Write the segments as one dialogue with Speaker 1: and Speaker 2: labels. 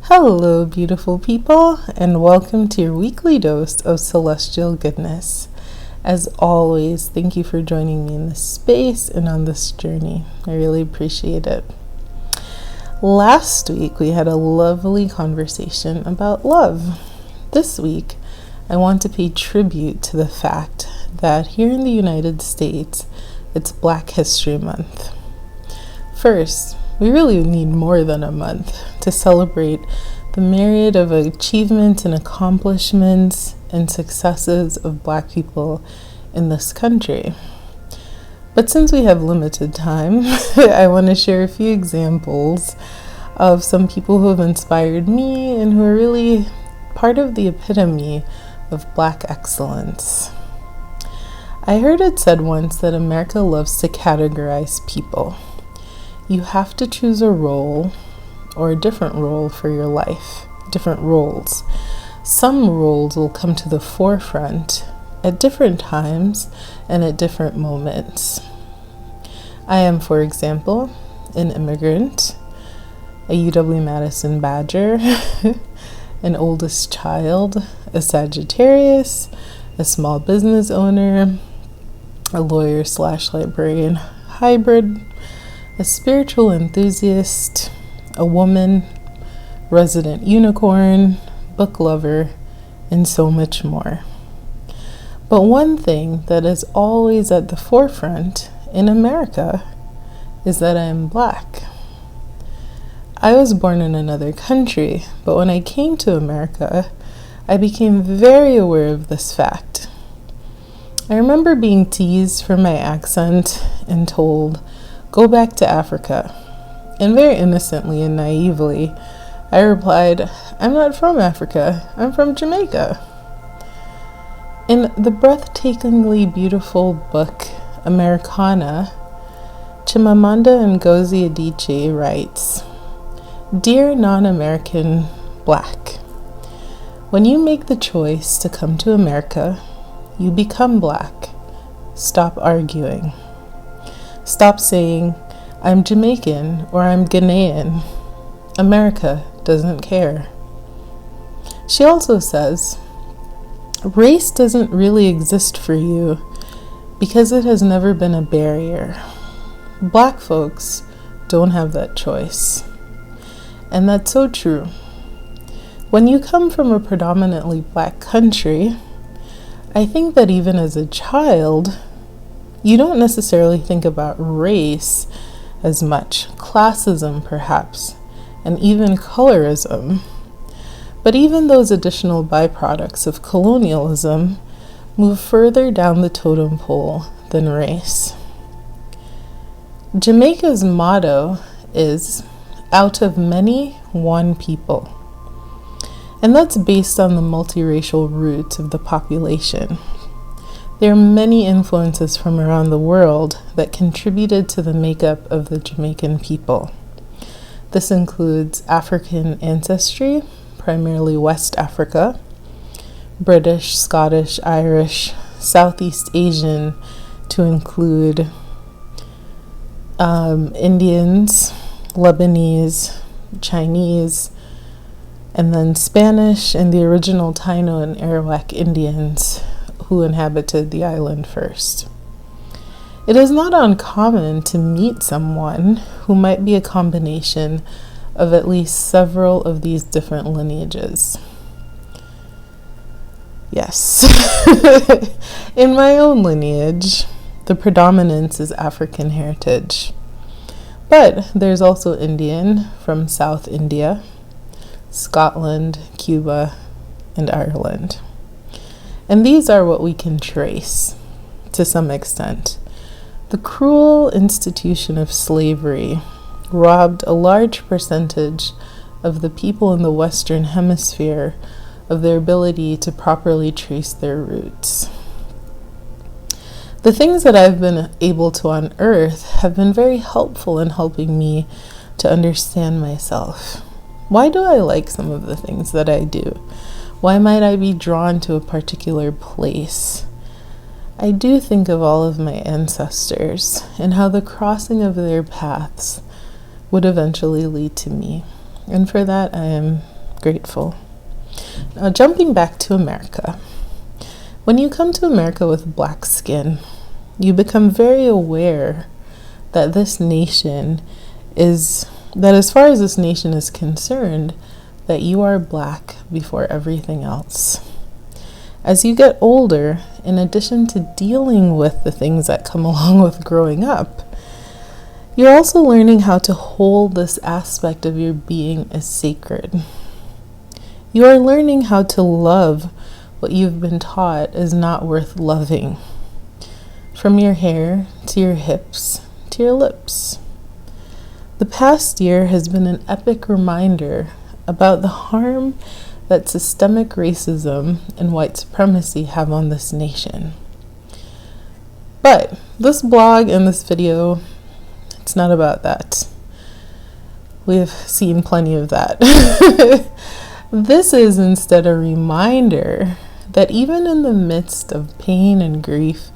Speaker 1: Hello, beautiful people, and welcome to your weekly dose of celestial goodness. As always, thank you for joining me in this space and on this journey. I really appreciate it. Last week, we had a lovely conversation about love. This week, I want to pay tribute to the fact that here in the United States, it's Black History Month. First, we really need more than a month to celebrate the myriad of achievements and accomplishments and successes of Black people in this country. But since we have limited time, I want to share a few examples of some people who have inspired me and who are really part of the epitome of Black excellence. I heard it said once that America loves to categorize people. You have to choose a role or a different role for your life, different roles. Some roles will come to the forefront at different times and at different moments. I am, for example, an immigrant, a UW-Madison Badger, an oldest child, a Sagittarius, a small business owner, a lawyer/librarian hybrid, a spiritual enthusiast, a woman, resident unicorn, book lover, and so much more. But one thing that is always at the forefront in America is that I am Black. I was born in another country, but when I came to America, I became very aware of this fact. I remember being teased for my accent and told, "Go back to Africa." And very innocently and naively, I replied, "I'm not from Africa, I'm from Jamaica." In the breathtakingly beautiful book, Americana, Chimamanda Ngozi Adichie writes, "Dear non-American Black, when you make the choice to come to America, you become Black. Stop arguing. Stop saying, 'I'm Jamaican' or 'I'm Ghanaian.' America doesn't care." She also says, "Race doesn't really exist for you because it has never been a barrier. Black folks don't have that choice." And that's so true. When you come from a predominantly Black country, I think that even as a child, you don't necessarily think about race as much, classism perhaps, and even colorism. But even those additional byproducts of colonialism move further down the totem pole than race. Jamaica's motto is, "Out of many, one people." And that's based on the multiracial roots of the population. There are many influences from around the world that contributed to the makeup of the Jamaican people. This includes African ancestry, primarily West Africa, British, Scottish, Irish, Southeast Asian, to include Indians, Lebanese, Chinese, and then Spanish and the original Taino and Arawak Indians who inhabited the island first. It is not uncommon to meet someone who might be a combination of at least several of these different lineages. Yes. In my own lineage, the predominance is African heritage. But there's also Indian from South India, Scotland, Cuba, and Ireland. And these are what we can trace, to some extent. The cruel institution of slavery robbed a large percentage of the people in the Western Hemisphere of their ability to properly trace their roots. The things that I've been able to unearth have been very helpful in helping me to understand myself. Why do I like some of the things that I do? Why might I be drawn to a particular place? I do think of all of my ancestors and how the crossing of their paths would eventually lead to me. And for that, I am grateful. Now, jumping back to America. When you come to America with black skin, you become very aware that as far as this nation is concerned, that you are black before everything else. As you get older, in addition to dealing with the things that come along with growing up, you're also learning how to hold this aspect of your being as sacred. You are learning how to love what you've been taught is not worth loving. From your hair to your hips to your lips. The past year has been an epic reminder about the harm that systemic racism and white supremacy have on this nation. But this blog and this video, it's not about that. We've seen plenty of that. This is instead a reminder that even in the midst of pain and grief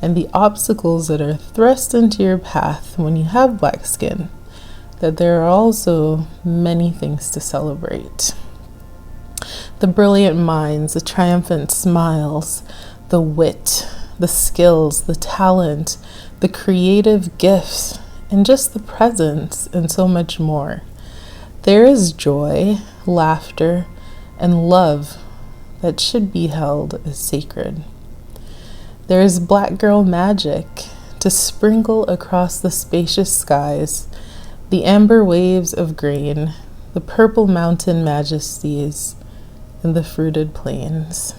Speaker 1: and the obstacles that are thrust into your path when you have black skin, that there are also many things to celebrate. The brilliant minds, the triumphant smiles, the wit, the skills, the talent, the creative gifts, and just the presence and so much more. There is joy, laughter, and love that should be held as sacred. There is black girl magic to sprinkle across the spacious skies, the amber waves of grain, the purple mountain majesties, and the fruited plains.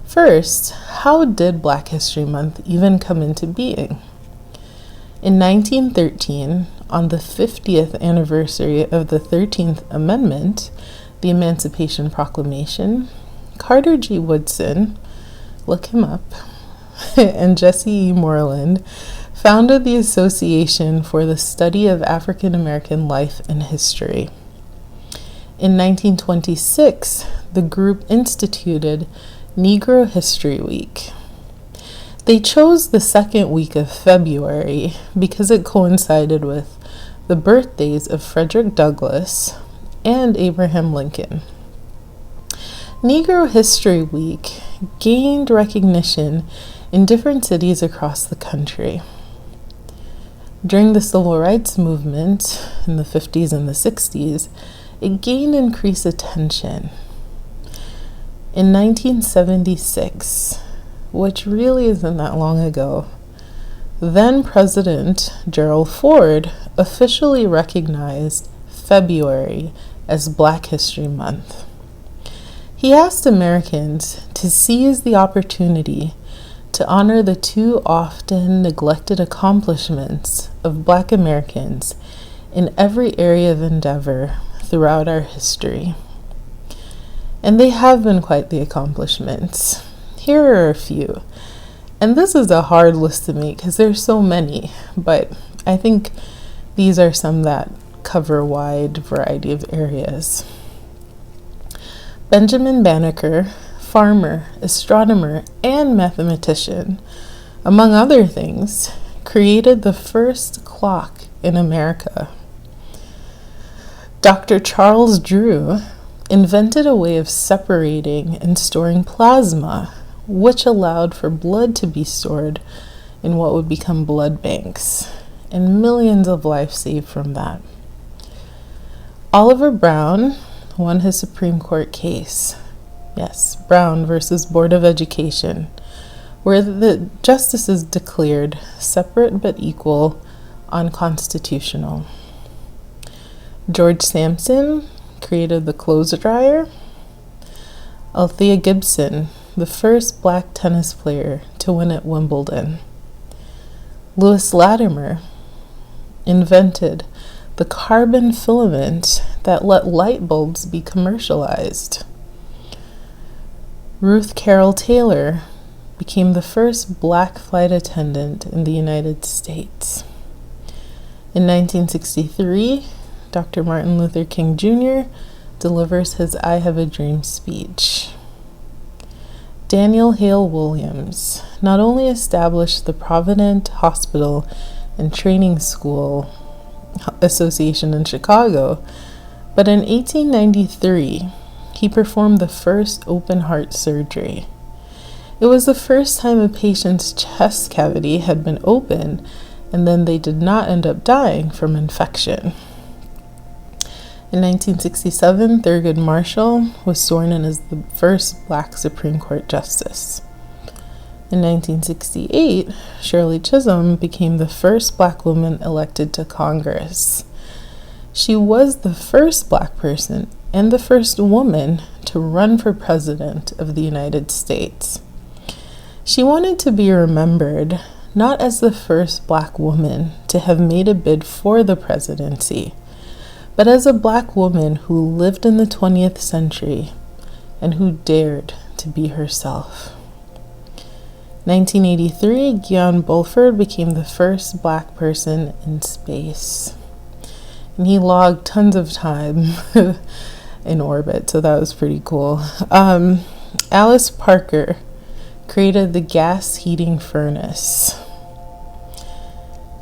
Speaker 1: First, how did Black History Month even come into being? In 1913, on the 50th anniversary of the 13th Amendment, the Emancipation Proclamation, Carter G. Woodson, look him up, and Jesse E. Moreland founded the Association for the Study of African American Life and History. In 1926, the group instituted Negro History Week. They chose the second week of February because it coincided with the birthdays of Frederick Douglass and Abraham Lincoln. Negro History Week gained recognition in different cities across the country. During the Civil Rights Movement in the 50s and the 60s, it gained increased attention. In 1976, which really isn't that long ago, then President Gerald Ford officially recognized February as Black History Month. He asked Americans to seize the opportunity to honor the too often neglected accomplishments of Black Americans in every area of endeavor throughout our history. And they have been quite the accomplishments. Here are a few. And this is a hard list to make because there's so many, but I think these are some that cover a wide variety of areas. Benjamin Banneker, farmer, astronomer, and mathematician, among other things, created the first clock in America. Dr. Charles Drew invented a way of separating and storing plasma, which allowed for blood to be stored in what would become blood banks, and millions of lives saved from that. Oliver Brown won his Supreme Court case. Yes, Brown versus Board of Education, where the justices declared separate but equal unconstitutional. George Sampson created the clothes dryer. Althea Gibson, the first Black tennis player to win at Wimbledon. Lewis Latimer invented the carbon filament that let light bulbs be commercialized. Ruth Carroll Taylor became the first Black flight attendant in the United States. In 1963, Dr. Martin Luther King Jr. delivers his I Have a Dream speech. Daniel Hale Williams not only established the Provident Hospital and Training School Association in Chicago, But in 1893, he performed the first open heart surgery. It was the first time a patient's chest cavity had been open, and then they did not end up dying from infection. In 1967, Thurgood Marshall was sworn in as the first Black Supreme Court Justice. In 1968, Shirley Chisholm became the first Black woman elected to Congress. She was the first Black person and the first woman to run for president of the United States. She wanted to be remembered not as the first Black woman to have made a bid for the presidency, but as a Black woman who lived in the 20th century and who dared to be herself. 1983, Guion Bulford became the first Black person in space. And he logged tons of time in orbit, so that was pretty cool. Alice Parker created the gas heating furnace.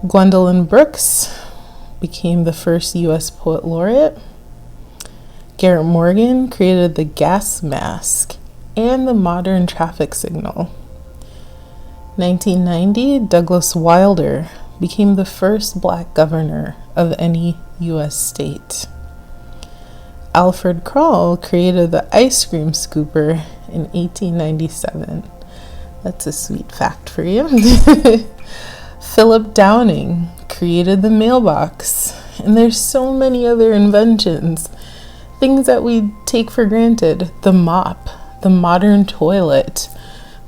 Speaker 1: Gwendolyn Brooks became the first U.S. Poet Laureate. Garrett Morgan created the gas mask and the modern traffic signal. 1990, Douglas Wilder became the first Black governor of any U.S. state. Alfred Krall created the ice cream scooper in 1897. That's a sweet fact for you. Philip Downing created the mailbox. And there's so many other inventions. Things that we take for granted. The mop, the modern toilet,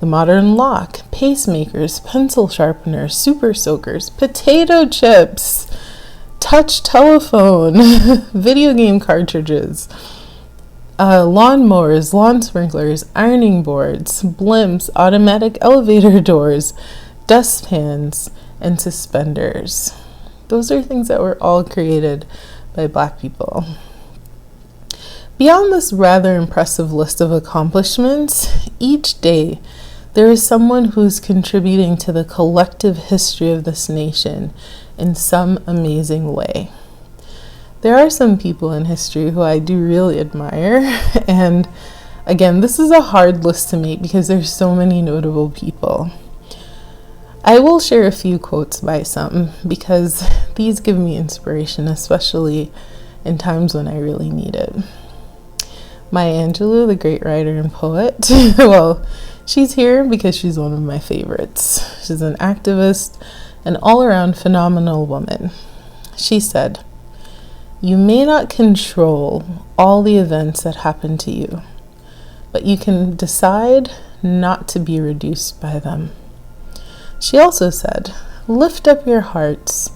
Speaker 1: the modern lock, pacemakers, pencil sharpeners, super soakers, potato chips, touch telephone, video game cartridges, lawnmowers, lawn sprinklers, ironing boards, blimps, automatic elevator doors, dustpans, and suspenders. Those are things that were all created by Black people. Beyond this rather impressive list of accomplishments, each day there is someone who's contributing to the collective history of this nation in some amazing way. There are some people in history who I do really admire, and again, this is a hard list to make because there's so many notable people. I will share a few quotes by some because these give me inspiration, especially in times when I really need it. Maya Angelou, the great writer and poet, well, she's here because she's one of my favorites. She's an activist, an all-around phenomenal woman. She said, "You may not control all the events that happen to you, but you can decide not to be reduced by them." She also said, "Lift up your hearts.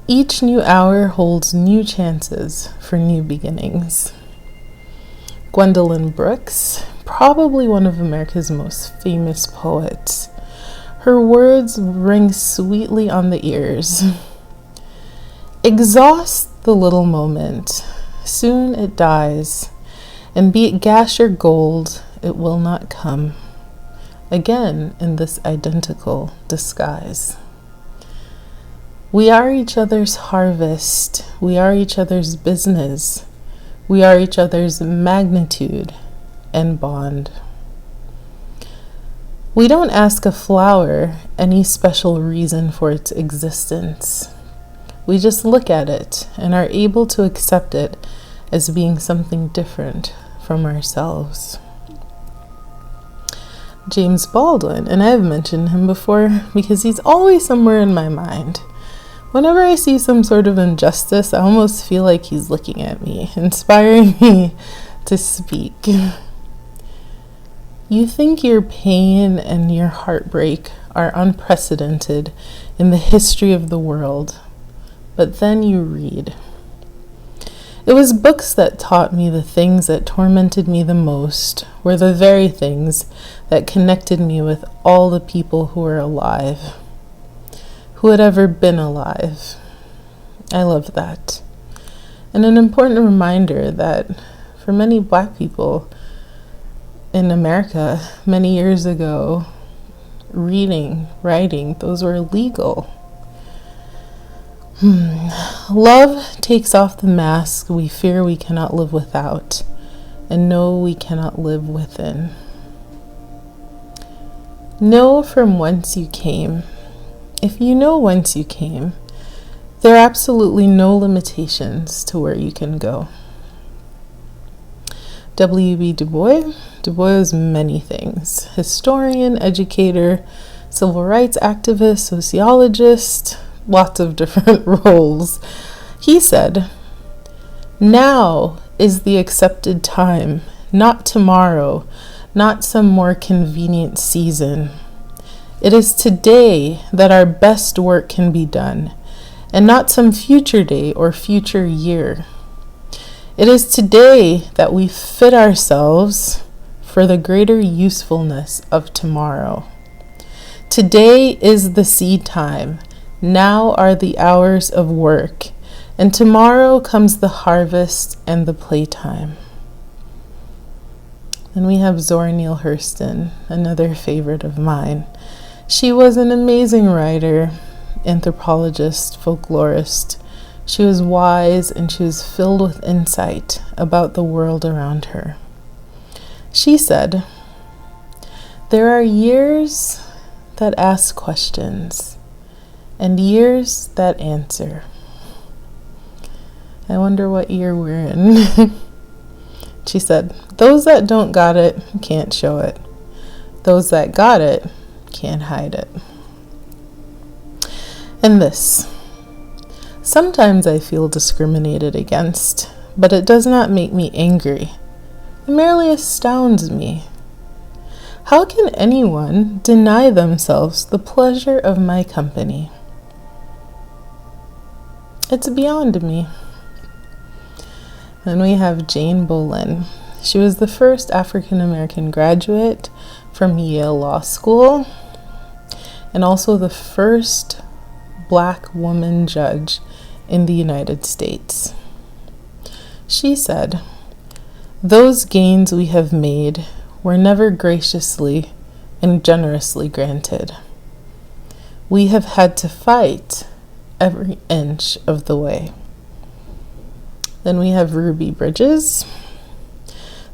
Speaker 1: Each new hour holds new chances for new beginnings." Gwendolyn Brooks, probably one of America's most famous poets. Her words ring sweetly on the ears. "Exhaust the little moment. Soon it dies, and be it gas or gold, it will not come again in this identical disguise." We are each other's harvest. We are each other's business. We are each other's magnitude and bond. We don't ask a flower any special reason for its existence. We just look at it and are able to accept it as being something different from ourselves. James Baldwin, and I've mentioned him before because he's always somewhere in my mind. Whenever I see some sort of injustice, I almost feel like he's looking at me, inspiring me to speak. You think your pain and your heartbreak are unprecedented in the history of the world, but then you read. It was books that taught me the things that tormented me the most were the very things that connected me with all the people who were alive, who had ever been alive. I love that. And an important reminder that for many Black people in America many years ago, reading, writing, those were illegal. Love takes off the mask we fear we cannot live without, and know we cannot live within. Know from whence you came. If you know whence you came, there are absolutely no limitations to where you can go. W.B. Du Bois. Du Bois was many things: historian, educator, civil rights activist, sociologist, lots of different roles. He said, "Now is the accepted time, not tomorrow, not some more convenient season. It is today that our best work can be done, and not some future day or future year. It is today that we fit ourselves for the greater usefulness of tomorrow. Today is the seed time. Now are the hours of work, and tomorrow comes the harvest and the playtime." Then we have Zora Neale Hurston, another favorite of mine. She was an amazing writer, anthropologist, folklorist. She was wise and she was filled with insight about the world around her. She said, "There are years that ask questions and years that answer." I wonder what year we're in. She said, "Those that don't got it can't show it. Those that got it can't hide it." And this: "Sometimes I feel discriminated against, but it does not make me angry. It merely astounds me. How can anyone deny themselves the pleasure of my company? It's beyond me." Then we have Jane Bolin. She was the first African American graduate from Yale Law School, and also the first Black woman judge in the United States. She said, "Those gains we have made were never graciously and generously granted. We have had to fight every inch of the way." Then we have Ruby Bridges.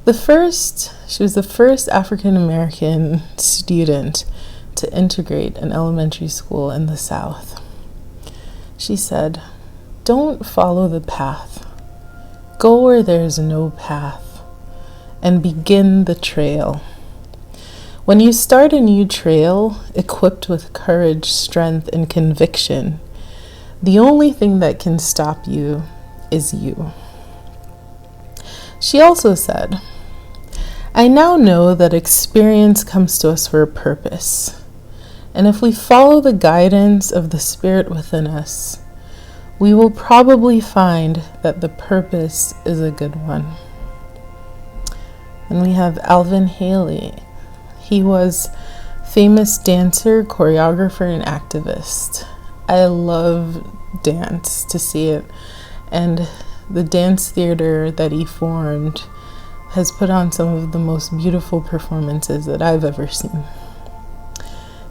Speaker 1: She was the first African American student to integrate an elementary school in the South. She said, "Don't follow the path. Go where there's no path and begin the trail. When you start a new trail, equipped with courage, strength, and conviction, the only thing that can stop you is you." She also said, "I now know that experience comes to us for a purpose, and if we follow the guidance of the Spirit within us, we will probably find that the purpose is a good one." And we have Alvin Haley. He was famous dancer, choreographer, and activist. I love dance, to see it, and the dance theater that he formed has put on some of the most beautiful performances that I've ever seen.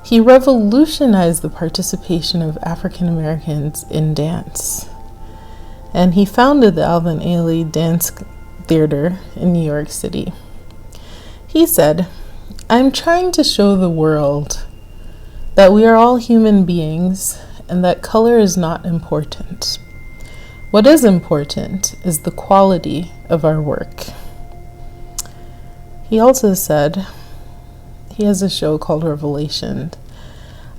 Speaker 1: He revolutionized the participation of African Americans in dance, and he founded the Alvin Ailey Dance Theater in New York City. He said, "I'm trying to show the world that we are all human beings and that color is not important. What is important is the quality of our work." He also said, he has a show called Revelation.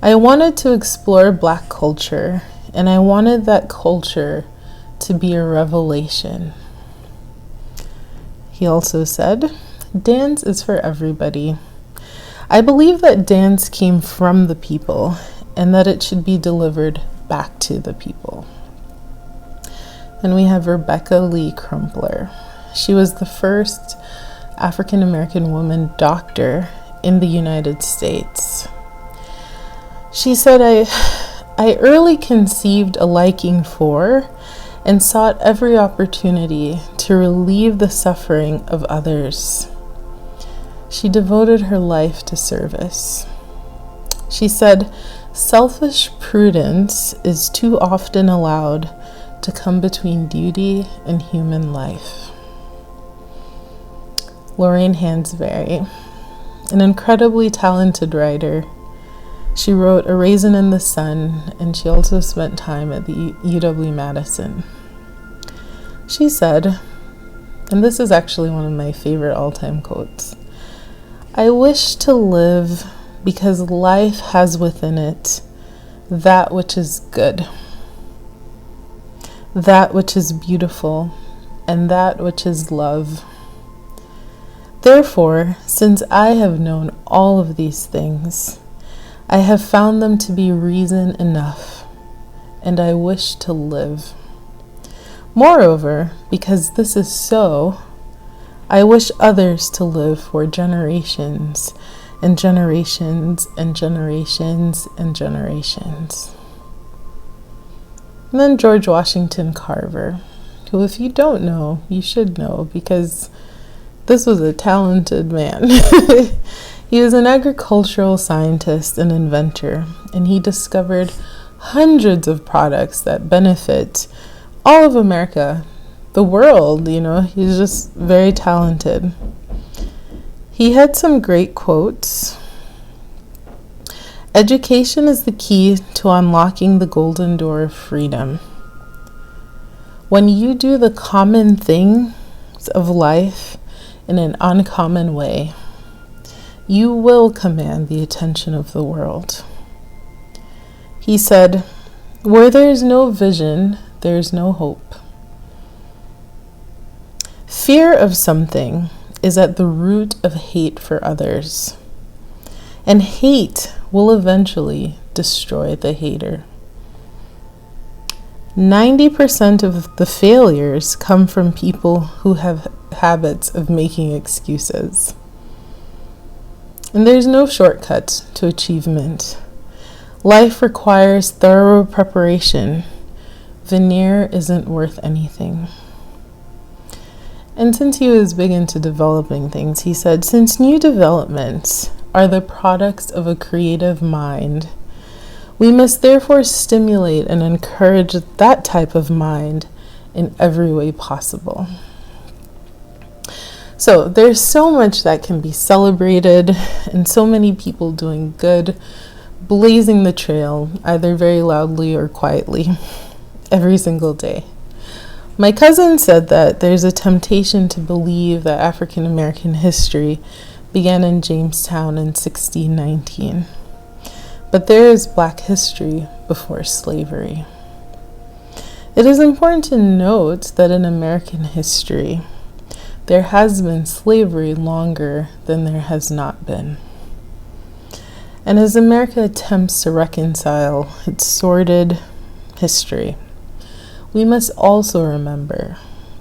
Speaker 1: "I wanted to explore Black culture, and I wanted that culture to be a revelation." He also said, "Dance is for everybody. I believe that dance came from the people and that it should be delivered back to the people." Then we have Rebecca Lee Crumpler. She was the first African American woman doctor in the United States. She said, I early conceived a liking for and sought every opportunity to relieve the suffering of others. She devoted her life to service. She said, Selfish prudence is too often allowed to come between duty and human life. Lorraine Hansberry, an incredibly talented writer. She wrote A Raisin in the Sun, and she also spent time at the UW-Madison. She said, and this is actually one of my favorite all-time quotes, "I wish to live because life has within it that which is good, that which is beautiful, and that which is love. Therefore, since I have known all of these things, I have found them to be reason enough, and I wish to live. Moreover, because this is so, I wish others to live for generations and generations and generations and generations." And then George Washington Carver, who, if you don't know, you should know, because this was a talented man. He was an agricultural scientist and inventor, and he discovered hundreds of products that benefit all of America, the world, He's just very talented. He had some great quotes. "Education is the key to unlocking the golden door of freedom. When you do the common things of life in an uncommon way, you will command the attention of the world." He said, "Where there is no vision, there is no hope. Fear of something is at the root of hate for others, and hate will eventually destroy the hater. 90% of the failures come from people who have habits of making excuses. And there's no shortcut to achievement. Life requires thorough preparation. Veneer isn't worth anything." And since he was big into developing things, he said, "Since new developments are the products of a creative mind, we must therefore stimulate and encourage that type of mind in every way possible." So there's so much that can be celebrated, and so many people doing good, blazing the trail, either very loudly or quietly, every single day. My cousin said that there's a temptation to believe that African American history began in Jamestown in 1619. But there is Black history before slavery. It is important to note that in American history, there has been slavery longer than there has not been. And as America attempts to reconcile its sordid history, we must also remember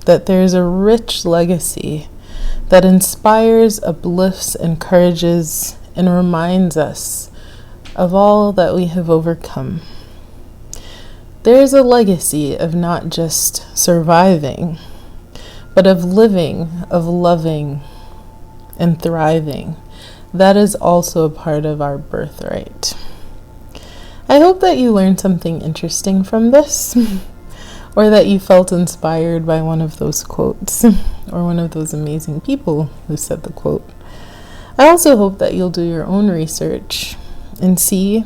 Speaker 1: that there is a rich legacy that inspires, uplifts, encourages, and reminds us of all that we have overcome. There is a legacy of not just surviving, but of living, of loving, and thriving. That is also a part of our birthright. I hope that you learned something interesting from this, or that you felt inspired by one of those quotes, or one of those amazing people who said the quote. I also hope that you'll do your own research and see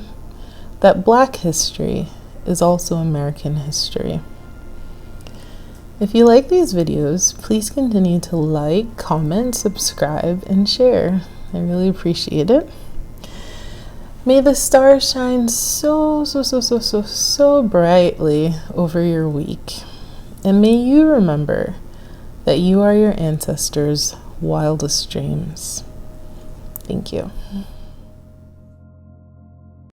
Speaker 1: that Black history is also American history. If you like these videos, please continue to like, comment, subscribe, and share. I really appreciate it. May the stars shine so brightly over your week. And may you remember that you are your ancestors' wildest dreams. Thank you.